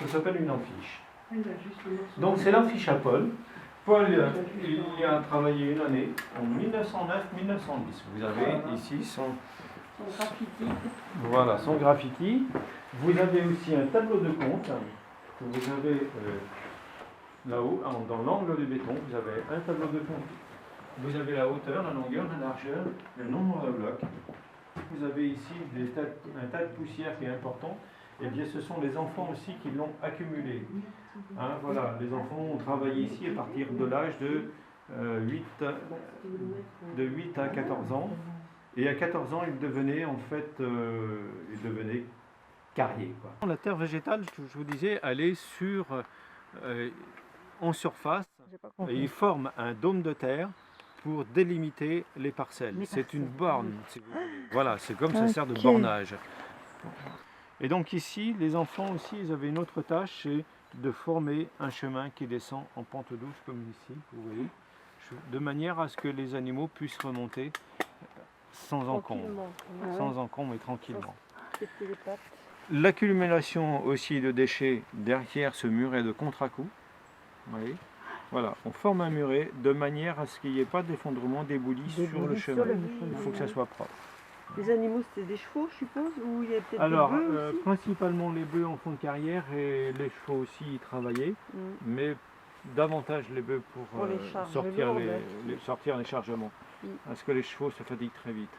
Ça s'appelle une amfiche. Donc c'est l'amfiche à Paul. Paul, il y a travaillé une année, en 1909-1910. Vous avez ici son graffiti. Voilà, son graffiti. Vous avez aussi un tableau de compte que vous avez là-haut, dans l'angle du béton. Vous avez un tableau de compte. Vous avez la hauteur, la longueur, la largeur, le nombre de blocs. Vous avez ici un tas de poussière qui est important. Eh bien, ce sont les enfants aussi qui l'ont accumulé. Hein, voilà, les enfants ont travaillé ici à partir de l'âge de 8 à 14 ans. Et à 14 ans, ils devenaient en fait carriers, quoi. La terre végétale, je vous disais, elle est en surface et ils forment un dôme de terre pour délimiter les parcelles. C'est une borne, si vous voulez. Voilà, c'est comme ça sert de bornage. Et donc ici, les enfants aussi, ils avaient une autre tâche, c'est de former un chemin qui descend en pente douce, comme ici, vous voyez, de manière à ce que les animaux puissent remonter sans encombre, et tranquillement. L'accumulation aussi de déchets derrière ce muret de contre-à-coup, vous voyez, voilà, on forme un muret de manière à ce qu'il n'y ait pas d'effondrement d'éboulis sur le chemin. Il faut que ça soit propre. Les animaux, c'était des chevaux, je suppose, ou il y a peut-être Alors, des bœufs aussi principalement les bœufs en fond de carrière et les chevaux aussi y travaillaient, mais davantage les bœufs pour sortir les chargements, parce que les chevaux se fatiguent très vite.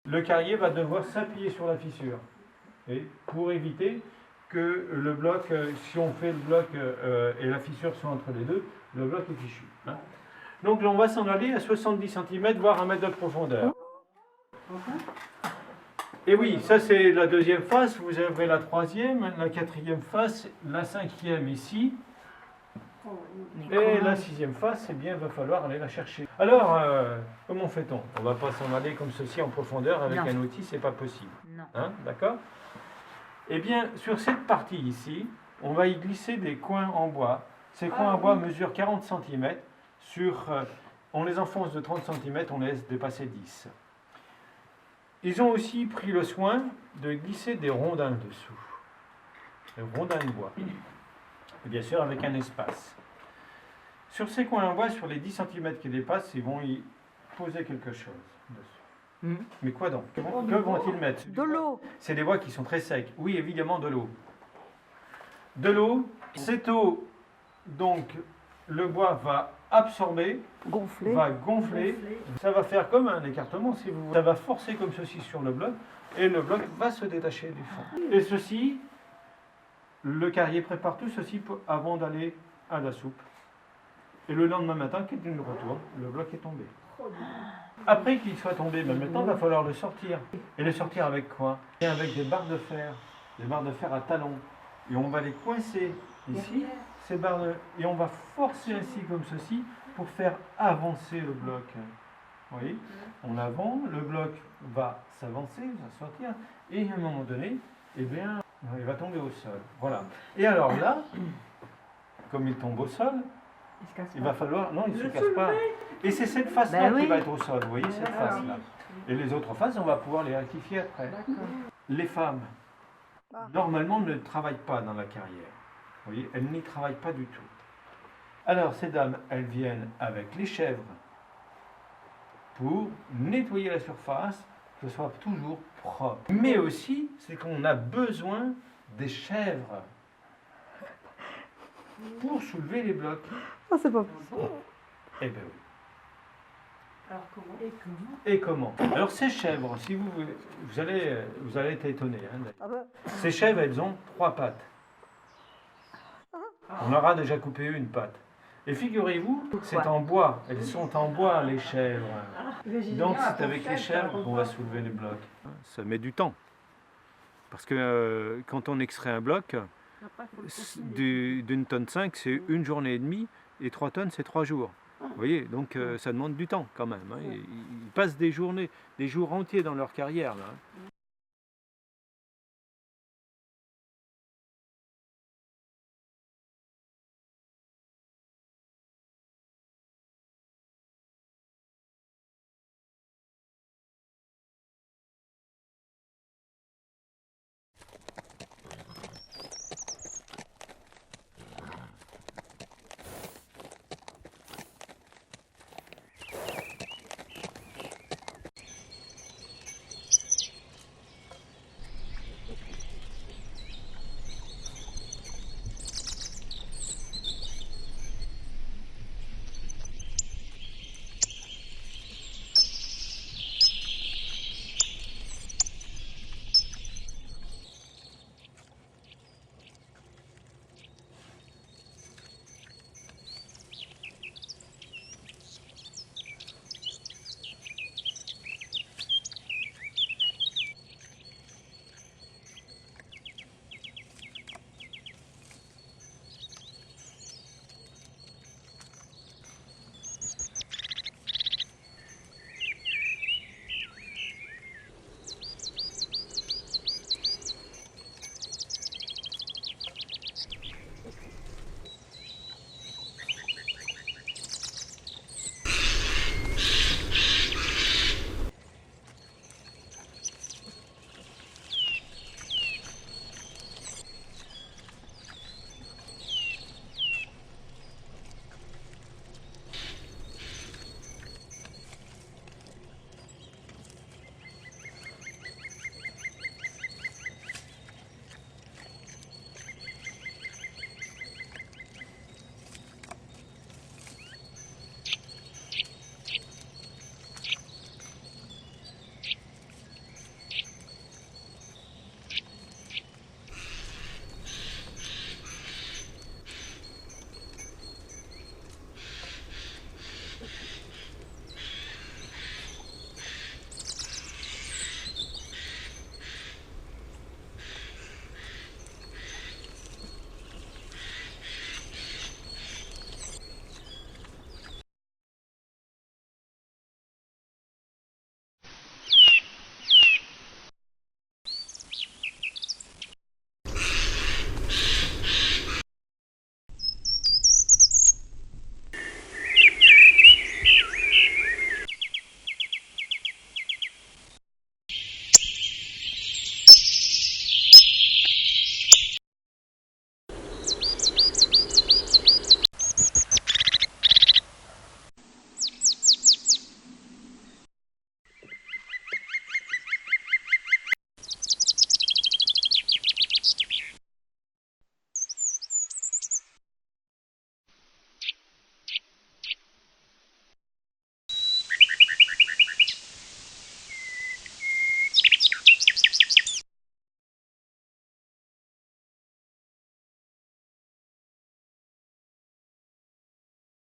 Le carrier va devoir s'appuyer sur la fissure pour éviter que le bloc, si on fait le bloc et la fissure sont entre les deux, le bloc est fichu. Hein. Donc on va s'en aller à 70 cm, voire 1 mètre de profondeur. Et oui, ça c'est la deuxième face, vous avez la troisième, la quatrième face, la cinquième ici. Et la sixième face, eh bien, il va falloir aller la chercher. Alors, comment fait-on? On ne va pas s'en aller comme ceci en profondeur avec un outil, c'est pas possible. Hein, d'accord? Eh bien, sur cette partie ici, on va y glisser des coins en bois. Ces coins en bois mesurent 40 cm. On les enfonce de 30 cm, on les laisse dépasser 10. Ils ont aussi pris le soin de glisser des rondins dessous. Des rondins de bois. Et bien sûr, avec un espace. Sur ces coins en bois, sur les 10 cm qui dépassent, ils vont y poser quelque chose dessus. Mais quoi donc? Que vont-ils mettre? De l'eau. C'est des bois qui sont très secs. Oui, évidemment, de l'eau. De l'eau. Cette eau, donc, le bois va absorber, va gonfler. Ça va faire comme un écartement, si vous voulez. Ça va forcer comme ceci sur le bloc, et le bloc va se détacher du fond. Et ceci, le carrier prépare tout ceci avant d'aller à la soupe. Et le lendemain matin, quand il retourne, le bloc est tombé. Après qu'il soit tombé, maintenant il va falloir le sortir. Et le sortir avec quoi? Avec des barres de fer à talons. Et on va les coincer ici, ces barres et on va forcer ainsi comme ceci pour faire avancer le bloc. Vous voyez? On avance, le bloc va s'avancer, va sortir, et à un moment donné, eh bien, il va tomber au sol. Voilà. Et alors là, comme il tombe au sol, il va falloir... Non, il ne se casse pas. Et c'est cette face-là qui va être au sol, vous voyez, cette face-là. Et les autres faces, on va pouvoir les rectifier après. Les femmes, normalement, ne travaillent pas dans la carrière. Vous voyez, elles n'y travaillent pas du tout. Alors, ces dames, elles viennent avec les chèvres pour nettoyer la surface, que ce soit toujours propre. Mais aussi, c'est qu'on a besoin des chèvres pour soulever les blocs. Ah, c'est pas possible. Eh bien oui. Alors comment? Et comment? Alors ces chèvres, si vous allez être étonné. Hein, ces chèvres, elles ont 3 pattes. On aura déjà coupé une patte. Et figurez-vous, c'est en bois. Elles sont en bois, les chèvres. Donc c'est avec les chèvres qu'on va soulever les blocs. Ça met du temps. Parce que quand on extrait un bloc, d'une tonne 5, c'est 1 journée et demie, et 3 tonnes, c'est 3 jours. Vous voyez, donc ça demande du temps quand même. Hein. Ils passent des jours entiers dans leur carrière. Là, hein.